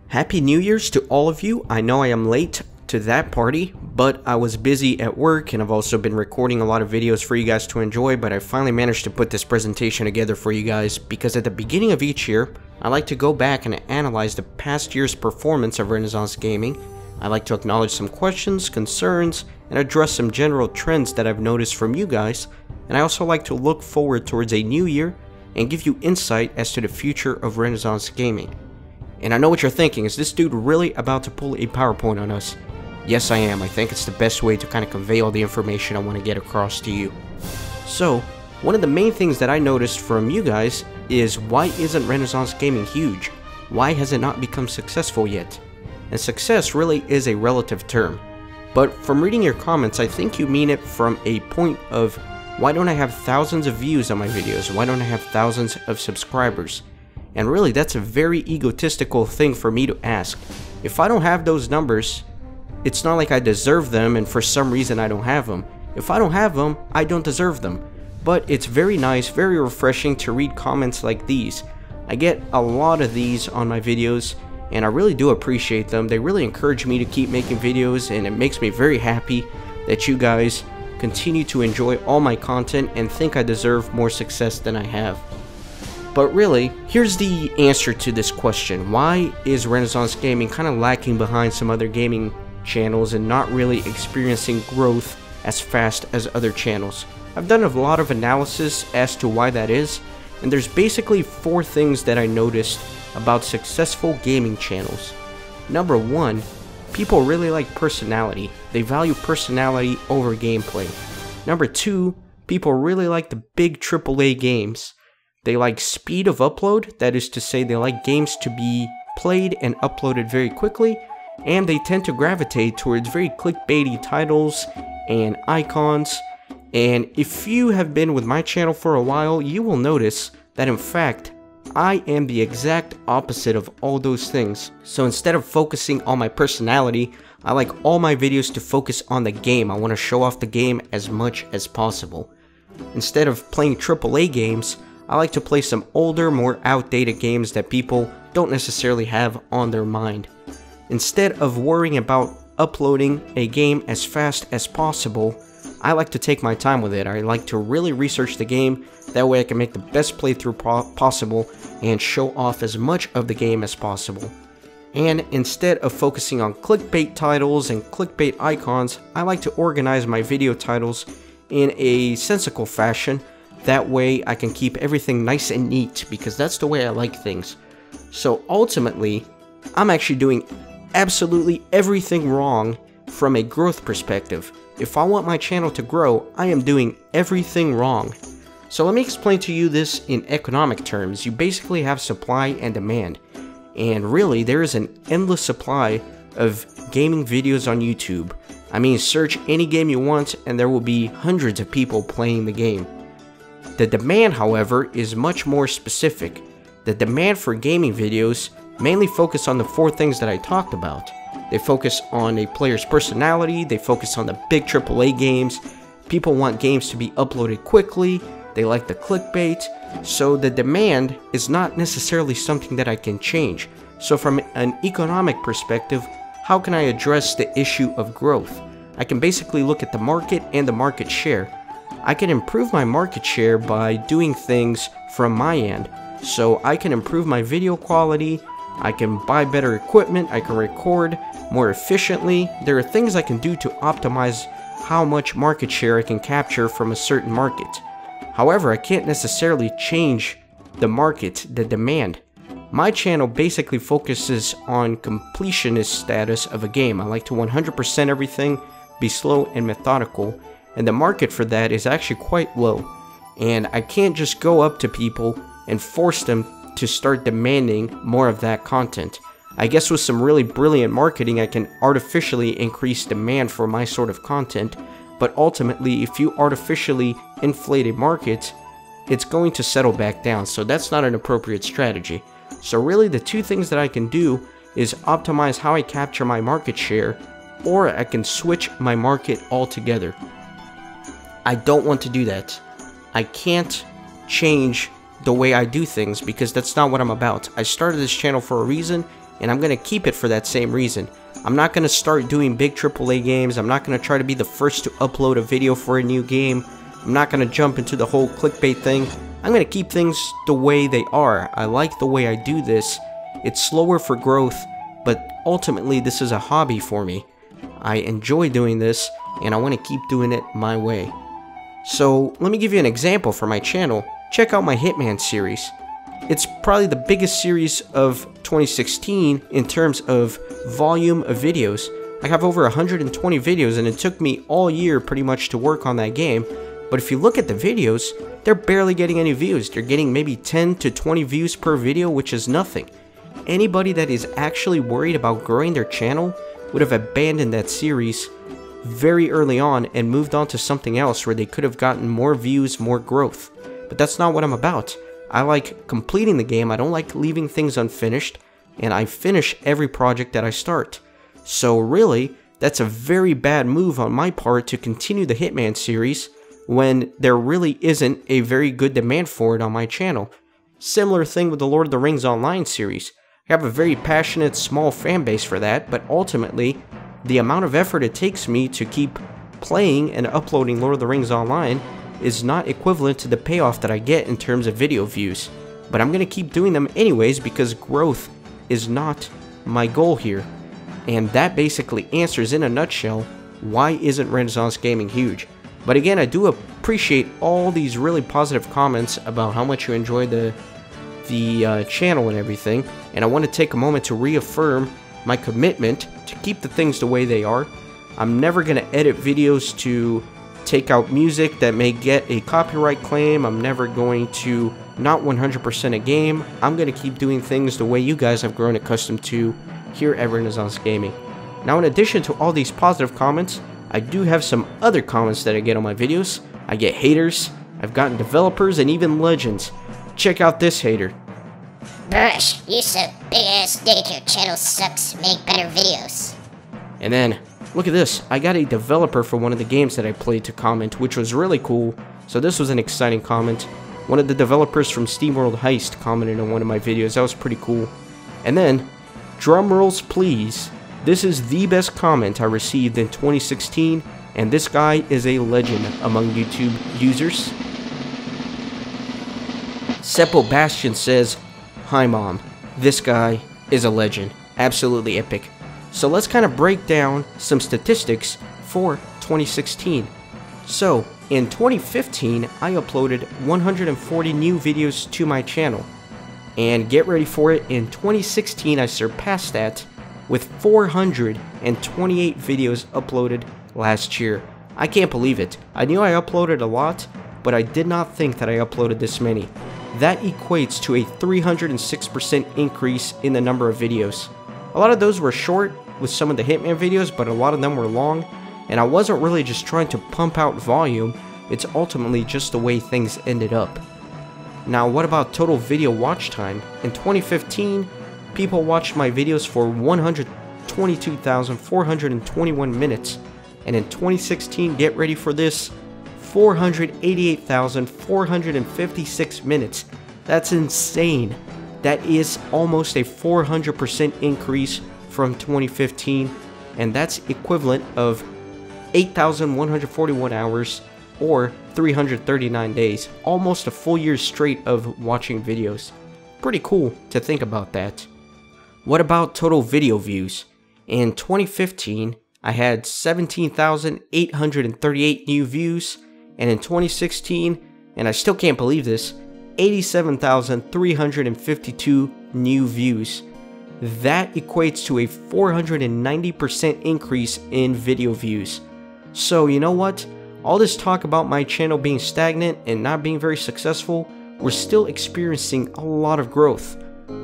Happy New Year's to all of you. I know I am late to that party, but I was busy at work and I've also been recording a lot of videos for you guys to enjoy, but I finally managed to put this presentation together for you guys because at the beginning of each year, I like to go back and analyze the past year's performance of Renaissance Gaming. I like to acknowledge some questions, concerns, and address some general trends that I've noticed from you guys, and I also like to look forward towards a new year and give you insight as to the future of Renaissance Gaming. And I know what you're thinking, is this dude really about to pull a PowerPoint on us? Yes, I am. I think it's the best way to kind of convey all the information I want to get across to you. So, one of the main things that I noticed from you guys is why isn't Renaissance Gaming huge? Why has it not become successful yet? And success really is a relative term. But from reading your comments, I think you mean it from a point of, why don't I have thousands of views on my videos? Why don't I have thousands of subscribers? And really, that's a very egotistical thing for me to ask. If I don't have those numbers, it's not like I deserve them and for some reason I don't have them. If I don't have them, I don't deserve them. But it's very nice, very refreshing to read comments like these. I get a lot of these on my videos and I really do appreciate them. They really encourage me to keep making videos, and it makes me very happy that you guys continue to enjoy all my content and think I deserve more success than I have. But really, here's the answer to this question. Why is Renaissance Gaming kind of lacking behind some other gaming channels and not really experiencing growth as fast as other channels? I've done a lot of analysis as to why that is, and there's basically 4 things that I noticed about successful gaming channels. Number 1, people really like personality. They value personality over gameplay. Number 2, people really like the big AAA games. They like speed of upload, that is to say they like games to be played and uploaded very quickly, and they tend to gravitate towards very clickbaity titles and icons. And if you have been with my channel for a while, you will notice that in fact, I am the exact opposite of all those things. So instead of focusing on my personality, I like all my videos to focus on the game. I want to show off the game as much as possible. Instead of playing AAA games, I like to play some older, more outdated games that people don't necessarily have on their mind. Instead of worrying about uploading a game as fast as possible, I like to take my time with it. I like to really research the game, that way I can make the best playthrough possible and show off as much of the game as possible. And instead of focusing on clickbait titles and clickbait icons, I like to organize my video titles in a sensical fashion. That way I can keep everything nice and neat, because that's the way I like things. So ultimately, I'm actually doing absolutely everything wrong from a growth perspective. If I want my channel to grow, I am doing everything wrong. So let me explain to you this in economic terms. You basically have supply and demand. And really, there is an endless supply of gaming videos on YouTube. I mean, search any game you want and there will be hundreds of people playing the game. The demand, however, is much more specific. The demand for gaming videos mainly focus on the 4 things that I talked about. They focus on a player's personality, they focus on the big AAA games, people want games to be uploaded quickly, they like the clickbait, so the demand is not necessarily something that I can change. So from an economic perspective, how can I address the issue of growth? I can basically look at the market and the market share. I can improve my market share by doing things from my end. So I can improve my video quality, I can buy better equipment, I can record more efficiently. There are things I can do to optimize how much market share I can capture from a certain market. However, I can't necessarily change the market, the demand. My channel basically focuses on completionist status of a game. I like to 100% everything, be slow and methodical, and the market for that is actually quite low. And I can't just go up to people and force them to start demanding more of that content. I guess with some really brilliant marketing, I can artificially increase demand for my sort of content, but ultimately, if you artificially inflate a market, it's going to settle back down, so that's not an appropriate strategy. So really, the 2 things that I can do is optimize how I capture my market share, or I can switch my market altogether. I don't want to do that. I can't change the way I do things because that's not what I'm about. I started this channel for a reason, and I'm going to keep it for that same reason. I'm not going to start doing big AAA games. I'm not going to try to be the first to upload a video for a new game. I'm not going to jump into the whole clickbait thing. I'm going to keep things the way they are. I like the way I do this. It's slower for growth, but ultimately this is a hobby for me. I enjoy doing this, and I want to keep doing it my way. So let me give you an example for my channel. Check out my Hitman series. It's probably the biggest series of 2016 in terms of volume of videos. I have over 120 videos, and it took me all year pretty much to work on that game. But if you look at the videos, they're barely getting any views. They're getting maybe 10 to 20 views per video, which is nothing. Anybody that is actually worried about growing their channel would have abandoned that series very early on and moved on to something else where they could have gotten more views, more growth. But that's not what I'm about. I like completing the game. I don't like leaving things unfinished, and I finish every project that I start. So really, that's a very bad move on my part to continue the Hitman series when there really isn't a very good demand for it on my channel. Similar thing with the Lord of the Rings Online series. I have a very passionate, small fan base for that, but ultimately, the amount of effort it takes me to keep playing and uploading Lord of the Rings Online is not equivalent to the payoff that I get in terms of video views. But I'm going to keep doing them anyways because growth is not my goal here. And that basically answers in a nutshell why isn't Renaissance Gaming huge. But again, I do appreciate all these really positive comments about how much you enjoy the channel and everything, and I want to take a moment to reaffirm my commitment to keep the things the way they are. I'm never going to edit videos to take out music that may get a copyright claim. I'm never going to not 100% a game. I'm going to keep doing things the way you guys have grown accustomed to here at Renaissance Gaming. Now, in addition to all these positive comments, I do have some other comments that I get on my videos. I get haters, I've gotten developers, and even legends. Check out this hater. Brush, you so big ass dick, your channel sucks, make better videos. And then, look at this, I got a developer for one of the games that I played to comment, which was really cool. So this was an exciting comment. One of the developers from SteamWorld Heist commented on one of my videos. That was pretty cool. And then, drum rolls please. This is the best comment I received in 2016, and this guy is a legend among YouTube users. Seppo Bastion says, "Hi mom, this guy is a legend, absolutely epic." So let's kind of break down some statistics for 2016. So in 2015, I uploaded 140 new videos to my channel, and get ready for it, in 2016 I surpassed that with 428 videos uploaded last year. I can't believe it. I knew I uploaded a lot, but I did not think that I uploaded this many. That equates to a 306% increase in the number of videos. A lot of those were short with some of the Hitman videos, but a lot of them were long, and I wasn't really just trying to pump out volume, it's ultimately just the way things ended up. Now, what about total video watch time? In 2015, people watched my videos for 122,421 minutes, and in 2016, get ready for this, 488,456 minutes. That's insane. That is almost a 400% increase from 2015, and that's equivalent of 8,141 hours or 339 days, almost a full year straight of watching videos. Pretty cool to think about that. What about total video views? In 2015, I had 17,838 new views, and in 2016, and I still can't believe this, 87,352 new views. That equates to a 490% increase in video views. So you know what? All this talk about my channel being stagnant and not being very successful, we're still experiencing a lot of growth.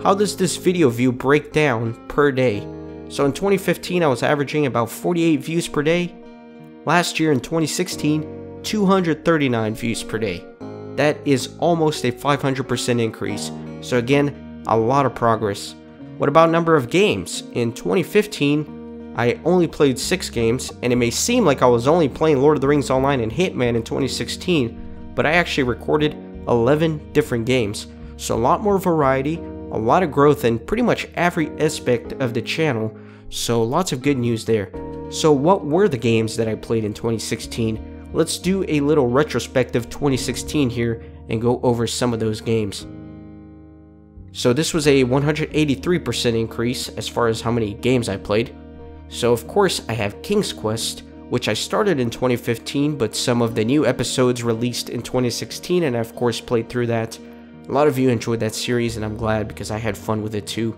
How does this video view break down per day? So in 2015, I was averaging about 48 views per day. Last year in 2016, 239 views per day. That is almost a 500% increase. So again, a lot of progress. What about number of games? In 2015, I only played 6 games, and it may seem like I was only playing Lord of the Rings Online and Hitman in 2016, but I actually recorded 11 different games. So a lot more variety, a a lot of growth in pretty much every aspect of the channel, so lots of good news there. So what were the games that I played in 2016? Let's do a little retrospective 2016 here and go over some of those games. So this was a 183% increase as far as how many games I played. So of course I have King's Quest, which I started in 2015, but some of the new episodes released in 2016, and I of course played through that. A lot of you enjoyed that series, and I'm glad because I had fun with it too.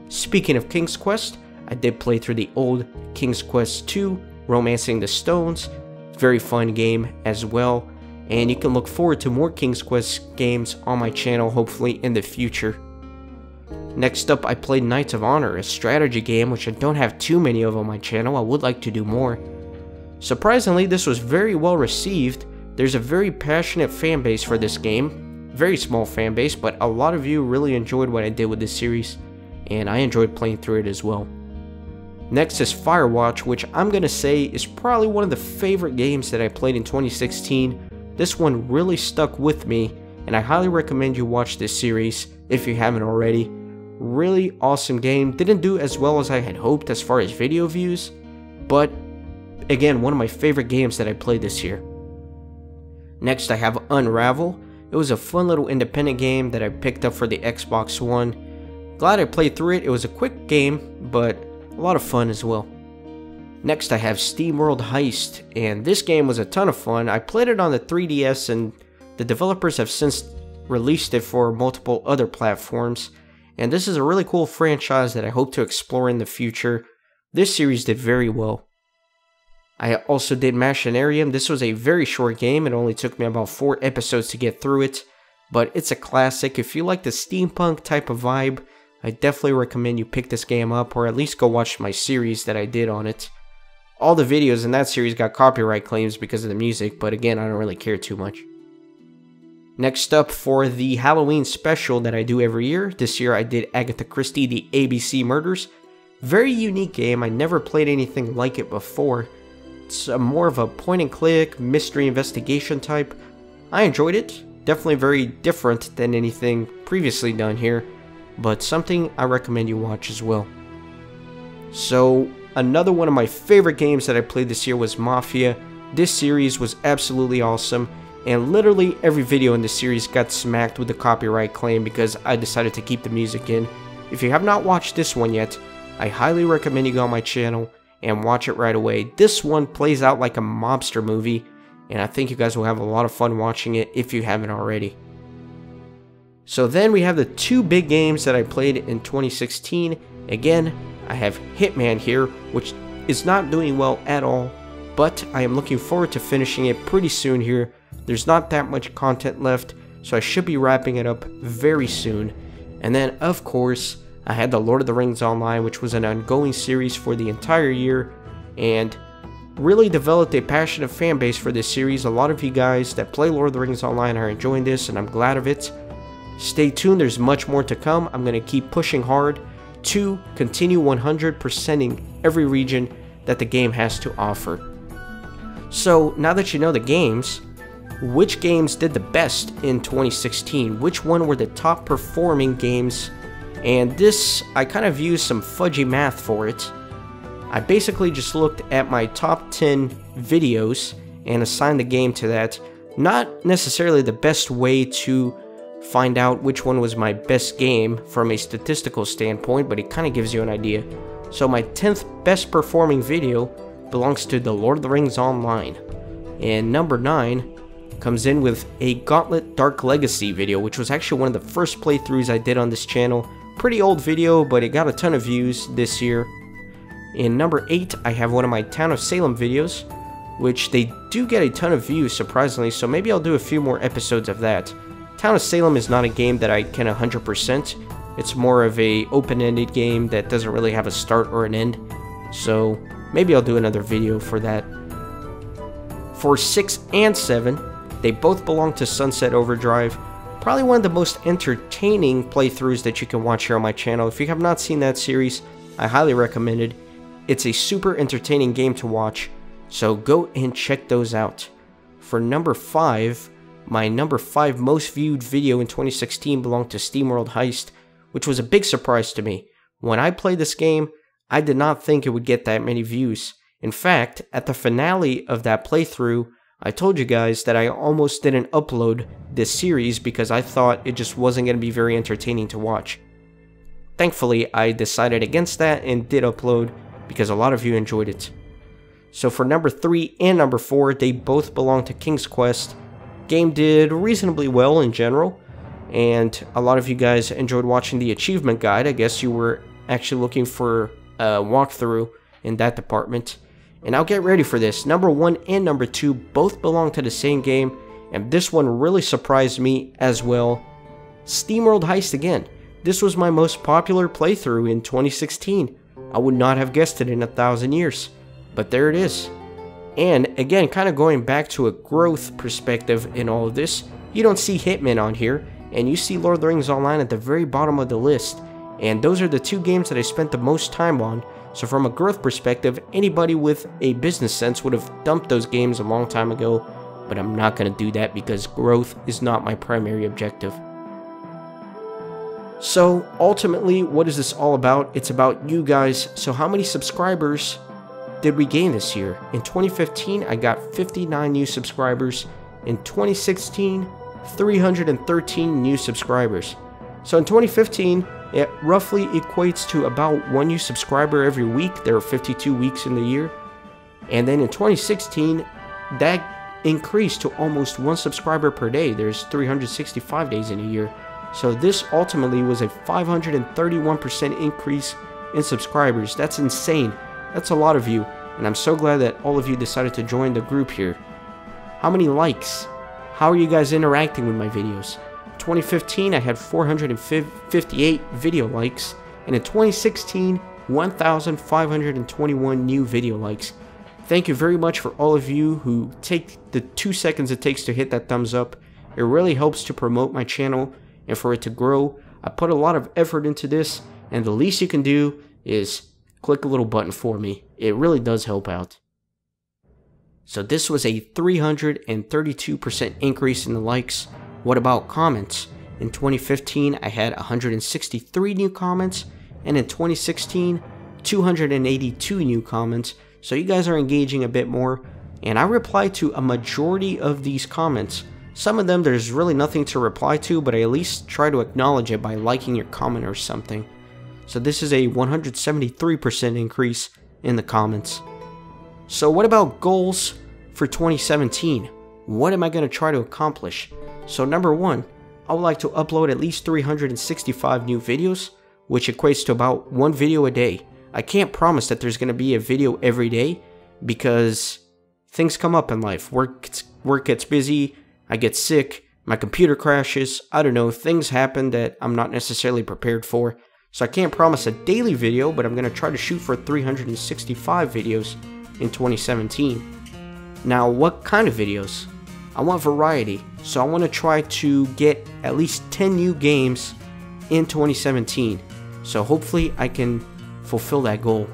Speaking of King's Quest, I did play through the old King's Quest 2, Romancing the Stones. Very fun game as well, and you can look forward to more King's Quest games on my channel, hopefully in the future. Next up, I played Knights of Honor, a strategy game which I don't have too many of on my channel. I would like to do more. Surprisingly, this was very well received. There's a very passionate fan base for this game. Very small fan base, but a lot of you really enjoyed what I did with this series, and I enjoyed playing through it as well. Next is Firewatch, which I'm gonna say is probably one of the favorite games that I played in 2016. This one really stuck with me, and I highly recommend you watch this series if you haven't already. Really awesome game. Didn't do as well as I had hoped as far as video views, but again, one of my favorite games that I played this year. Next, I have Unravel. It was a fun little independent game that I picked up for the Xbox One. Glad I played through it. It was a quick game, but a lot of fun as well. Next, I have SteamWorld Heist, and this game was a ton of fun. I played it on the 3DS, and the developers have since released it for multiple other platforms. And this is a really cool franchise that I hope to explore in the future. This series did very well. I also did Machinarium. This was a very short game. It only took me about 4 episodes to get through it, but it's a classic. If you like the steampunk type of vibe, I definitely recommend you pick this game up, or at least go watch my series that I did on it. All the videos in that series got copyright claims because of the music, but again, I don't really care too much. Next up, for the Halloween special that I do every year, this year I did Agatha Christie, the ABC Murders. Very unique game. I never played anything like it before. It's more of a point-and-click, mystery investigation type. I enjoyed it. Definitely very different than anything previously done here, but something I recommend you watch as well. So, another one of my favorite games that I played this year was Mafia. This series was absolutely awesome, and literally every video in this series got smacked with a copyright claim because I decided to keep the music in. If you have not watched this one yet, I highly recommend you go on my channel and watch it right away. This one plays out like a mobster movie, and I think you guys will have a lot of fun watching it if you haven't already. So then we have the 2 big games that I played in 2016. Again, I have Hitman here, which is not doing well at all, but I am looking forward to finishing it pretty soon here. There's not that much content left, so I should be wrapping it up very soon. And then, of course, I had the Lord of the Rings Online, which was an ongoing series for the entire year, and really developed a passionate fan base for this series. A lot of you guys that play Lord of the Rings Online are enjoying this, and I'm glad of it. Stay tuned, there's much more to come. I'm going to keep pushing hard to continue 100%ing every region that the game has to offer. So, now that you know the games, which games did the best in 2016? Which one were the top performing games? And this, I kind of used some fudgy math for it. I basically just looked at my top 10 videos and assigned the game to that. Not necessarily the best way to find out which one was my best game from a statistical standpoint, but it kind of gives you an idea. So my 10th best performing video belongs to the Lord of the Rings Online. And number 9 comes in with a Gauntlet Dark Legacy video, which was actually one of the first playthroughs I did on this channel. Pretty old video, but it got a ton of views this year. In number 8, I have one of my Town of Salem videos, which they do get a ton of views, surprisingly, so maybe I'll do a few more episodes of that. Town of Salem is not a game that I can 100%. It's more of a open-ended game that doesn't really have a start or an end, so maybe I'll do another video for that. For 6 and 7, they both belong to Sunset Overdrive. Probably one of the most entertaining playthroughs that you can watch here on my channel. If you have not seen that series, I highly recommend it. It's a super entertaining game to watch, so go and check those out. For number 5, my number 5 most viewed video in 2016 belonged to SteamWorld Heist, which was a big surprise to me. When I played this game, I did not think it would get that many views. In fact, at the finale of that playthrough, I told you guys that I almost didn't upload this series because I thought it just wasn't going to be very entertaining to watch. Thankfully, I decided against that and did upload because a lot of you enjoyed it. So for number 3 and number 4, they both belong to King's Quest. Game did reasonably well in general, and a lot of you guys enjoyed watching the achievement guide. I guess you were actually looking for a walkthrough in that department. And now get ready for this. Number 1 and number 2 both belong to the same game, and this one really surprised me as well. SteamWorld Heist again. This was my most popular playthrough in 2016. I would not have guessed it in 1,000 years, but there it is. And again, kind of going back to a growth perspective in all of this, you don't see Hitman on here, and you see Lord of the Rings Online at the very bottom of the list. And those are the 2 games that I spent the most time on. So from a growth perspective, anybody with a business sense would have dumped those games a long time ago, but I'm not going to do that because growth is not my primary objective. So ultimately, what is this all about? It's about you guys. So how many subscribers did we gain this year? In 2015, I got 59 new subscribers. In 2016, 313 new subscribers. So in 2015, it roughly equates to about 1 new subscriber every week. There are 52 weeks in the year. And then in 2016, that increased to almost 1 subscriber per day. There's 365 days in a year. So this ultimately was a 531% increase in subscribers. That's insane. That's a lot of you. And I'm so glad that all of you decided to join the group here. How many likes? How are you guys interacting with my videos? 2015, I had 458 video likes, and in 2016, 1,521 new video likes. Thank you very much for all of you who take the 2 seconds it takes to hit that thumbs up. It really helps to promote my channel and for it to grow. I put a lot of effort into this, and the least you can do is click a little button for me. It really does help out. So this was a 332% increase in the likes. What about comments? In 2015, I had 163 new comments, and in 2016, 282 new comments. So you guys are engaging a bit more, and I replied to a majority of these comments. Some of them there's really nothing to reply to, but I at least try to acknowledge it by liking your comment or something. So this is a 173% increase in the comments. So what about goals for 2017? What am I going to try to accomplish? So number 1, I would like to upload at least 365 new videos, which equates to about 1 video a day. I can't promise that there's going to be a video every day because things come up in life. Work gets busy, I get sick, my computer crashes, I don't know, things happen that I'm not necessarily prepared for. So I can't promise a daily video, but I'm going to try to shoot for 365 videos in 2017. Now, what kind of videos? I want variety, so I want to try to get at least 10 new games in 2017. So hopefully I can fulfill that goal.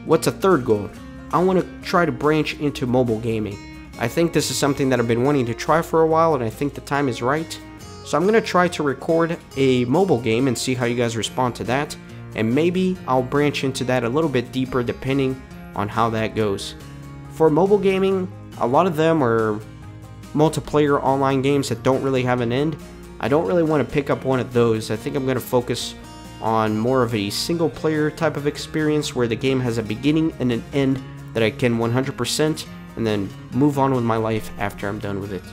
What's a third goal? I want to try to branch into mobile gaming. I think this is something that I've been wanting to try for a while, and I think the time is right. So I'm going to try to record a mobile game and see how you guys respond to that. And maybe I'll branch into that a little bit deeper depending on how that goes. For mobile gaming, a lot of them are multiplayer online games that don't really have an end. I don't really want to pick up one of those. I think I'm going to focus on more of a single player type of experience where the game has a beginning and an end that I can 100% and then move on with my life after I'm done with it.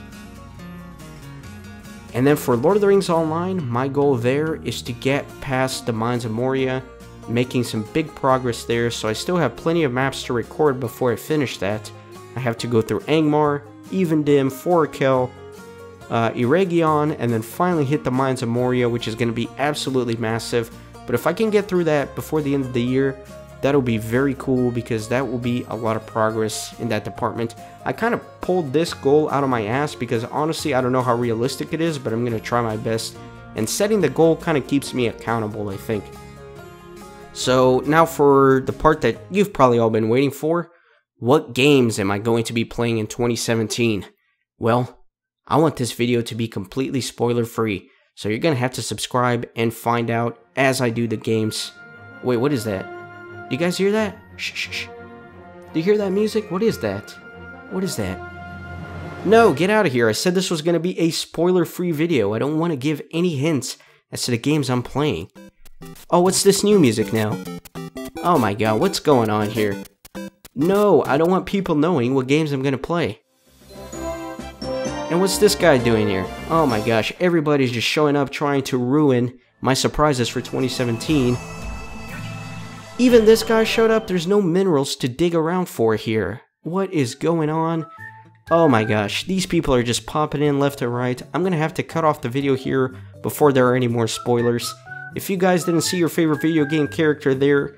And then for Lord of the Rings Online, my goal there is to get past the Mines of Moria, making some big progress there, so I still have plenty of maps to record before I finish that. I have to go through Angmar, Evendim, Forakel, Eregion, and then finally hit the Mines of Moria, which is going to be absolutely massive. But if I can get through that before the end of the year, that'll be very cool because that will be a lot of progress in that department. I kind of pulled this goal out of my ass because honestly I don't know how realistic it is, but I'm going to try my best. And setting the goal kind of keeps me accountable, I think. So now for the part that you've probably all been waiting for. What games am I going to be playing in 2017? Well, I want this video to be completely spoiler free, so you're going to have to subscribe and find out as I do the games. Wait, what is that? Do you guys hear that? Shh, shh, shh. Do you hear that music? What is that? What is that? No, get out of here. I said this was going to be a spoiler-free video. I don't want to give any hints as to the games I'm playing. Oh, what's this new music now? Oh my god, what's going on here? No, I don't want people knowing what games I'm going to play. And what's this guy doing here? Oh my gosh, everybody's just showing up trying to ruin my surprises for 2017. Even this guy showed up. There's no minerals to dig around for here. What is going on? Oh my gosh, these people are just popping in left and right. I'm gonna have to cut off the video here before there are any more spoilers. If you guys didn't see your favorite video game character there,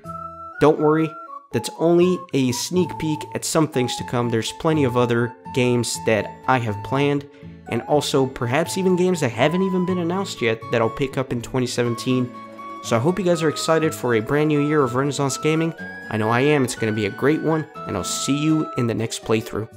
don't worry. That's only a sneak peek at some things to come. There's plenty of other games that I have planned, and also perhaps even games that haven't even been announced yet that I'll pick up in 2017. So I hope you guys are excited for a brand new year of Renaissance Gaming. I know I am. It's going to be a great one, and I'll see you in the next playthrough.